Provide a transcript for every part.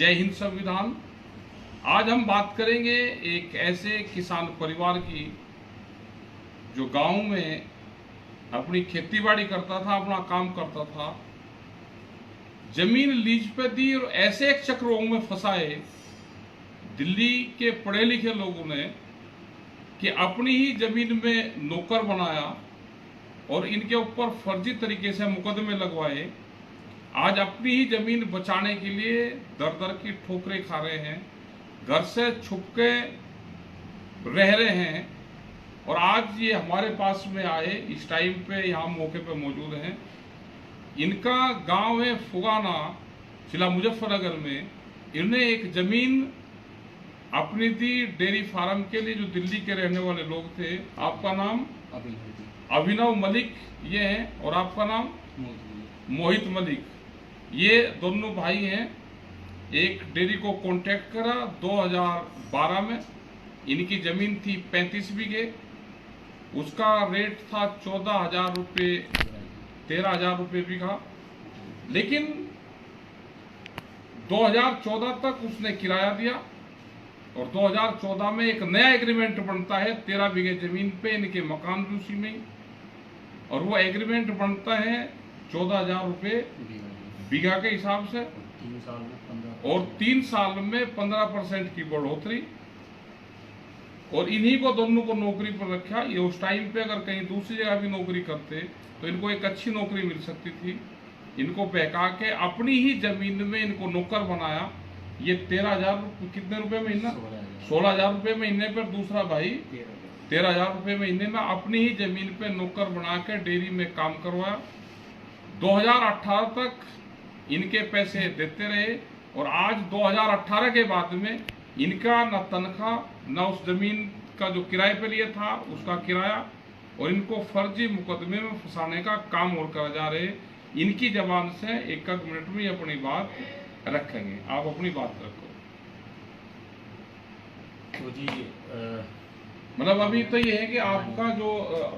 जय हिंद संविधान। आज हम बात करेंगे एक ऐसे किसान परिवार की जो गांव में अपनी खेतीबाड़ी करता था, अपना काम करता था, जमीन लीज पे दी और ऐसे एक चक्रव्यूह में फंसाए दिल्ली के पढ़े लिखे लोगों ने कि अपनी ही जमीन में नौकर बनाया और इनके ऊपर फर्जी तरीके से मुकदमे लगवाए। आज अपनी ही जमीन बचाने के लिए दर दर की ठोकरें खा रहे हैं, घर से छुप के रह रहे हैं और आज ये हमारे पास में आए, इस टाइम पे यहाँ मौके पे मौजूद हैं। इनका गांव है फुगाना, जिला मुजफ्फरनगर में। इन्होंने एक जमीन अपनी दी डेयरी फार्म के लिए, जो दिल्ली के रहने वाले लोग थे। आपका नाम? अभिनव मलिक ये हैं और आपका नाम? मोहित मलिक। ये दोनों भाई हैं। एक डेयरी को कांटेक्ट करा 2012 में। इनकी जमीन थी 35 बीघे, उसका रेट था 14,000 रुपये, 13,000 रुपये बीघा। लेकिन 2014 तक उसने किराया दिया और 2014 में एक नया एग्रीमेंट बनता है 13 बीघे जमीन पे, इनके मकान भी उसी में ही, और वो एग्रीमेंट बनता है 14,000 रुपये बीघा के हिसाब से, और 3 साल में 15% की बढ़ोतरी। और इन्हीं को दोनों को नौकरी पर रखा। ये उस टाइम पे अगर कहीं दूसरी जगह भी नौकरी करते तो इनको एक अच्छी नौकरी मिल सकती थी। इनको बहका के अपनी ही जमीन में इनको नौकर बनाया। ये 13,000 कितने रुपए महीना? 16,000 रुपये महीने पर दूसरा भाई 13,000 रुपये महीने में अपनी ही जमीन पे नौकर बना के डेयरी में काम करवाया। 2018 तक इनके पैसे देते रहे और आज 2018 के बाद में इनका न तनख्वाह न उस जमीन का जो किराए पे लिए था उसका किराया, और इनको फर्जी मुकदमे में फंसाने का काम और करा जा रहे। इनकी जबान से एक मिनट में अपनी बात रखेंगे। आप अपनी बात रखो। तो जी मतलब अभी तो ये है कि आपका जो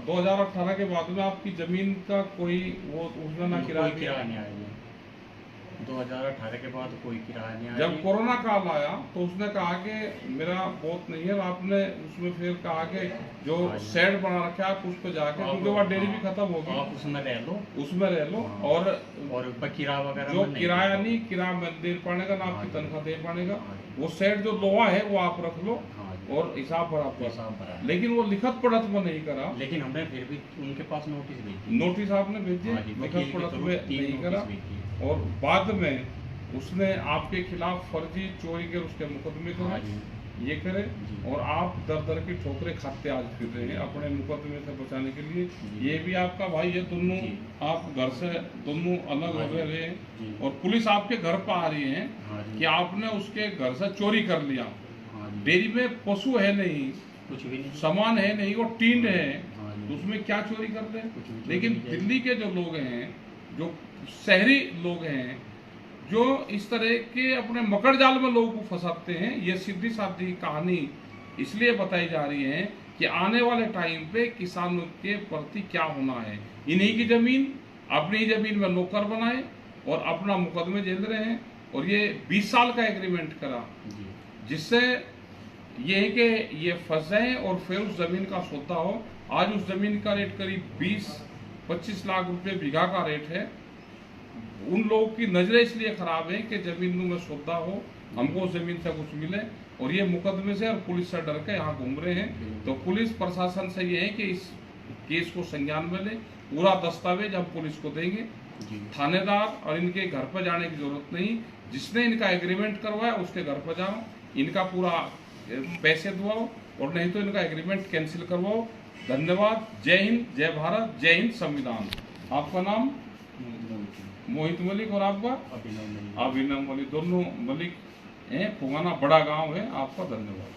2018 के बाद में आपकी जमीन का कोई वो उसमें ना किराया नहीं आया। 2018 के बाद कोई किराया नहीं आया। जब कोरोना काल आया तो उसने कहा कि मेरा बहुत नहीं है। आपने उसमें फिर कहा कि जो शेड बना रखे आप उस पर जाके, क्योंकि वहाँ डेयरी भी खत्म होगी, आप उसमें रह लो और किराया वगैरह जो किराया नहीं, किराया में दे पाएगा ना, आपकी तनख्वाह दे पाएगा। वो शेड जो लोहा है वो आप रख लो और हिसाब बराबर। लेकिन वो लिखत पढ़त में नहीं करा। लेकिन हमने फिर भी उनके पास नोटिस भेजी। नोटिस आपने भेजे, लिखत पढ़त में नहीं करा। और बाद में उसने आपके खिलाफ फर्जी चोरी के उसके मुकदमे करे, ये करे, और आप दर दर की ठोकरें खाते आज फिर रहे हैं अपने मुकदमे से बचाने के लिए। ये भी आपका भाई है, दोनों आप घर से दोनों अलग हो रहे हैं और पुलिस आपके घर पर आ रही है कि आपने उसके घर से चोरी कर लिया। डेयरी में पशु है नहीं, कुछ भी नहीं, सामान है नहीं, वो टीन है, तो उसमें क्या चोरी कर रहे हैं। लेकिन दिल्ली के जो लोग हैं, जो शहरी लोग हैं, जो इस तरह के अपने मकड़ जाल में लोगों को फंसाते हैं, ये सीधी सादी कहानी इसलिए बताई जा रही है कि आने वाले टाइम पे किसानों के प्रति क्या होना है। इन्हीं की जमीन, अपनी ही जमीन में नौकर बनाए और अपना मुकदमे झेल रहे हैं। और ये 20 साल का एग्रीमेंट करा, जिससे ये है कि ये फंस जाए और फिर उस जमीन का सौदा हो। आज उस जमीन का रेट करीब 20-25 लाख रुपए बीघा का रेट है। उन लोगों की नजरें इसलिए खराब है कि जमीन में सौदा हो, हमको उस जमीन से कुछ मिले, और ये मुकदमे से और पुलिस से डर के यहाँ घूम रहे हैं। तो पुलिस प्रशासन से ये है कि इस केस को संज्ञान में ले, पूरा दस्तावेज हम पुलिस को देंगे। थानेदार और इनके घर पर जाने की जरूरत नहीं। जिसने इनका एग्रीमेंट करवाया उसके घर पर जाओ, इनका पूरा पैसे दवाओ, और नहीं तो इनका एग्रीमेंट कैंसिल करवाओ। धन्यवाद। जय हिंद, जय भारत, जय हिंद संविधान। आपका नाम? मोहित मलिक। और आपका? अभिनव मलिक। दोनों मलिक हैं, फुगाना बड़ा गांव है। आपका धन्यवाद।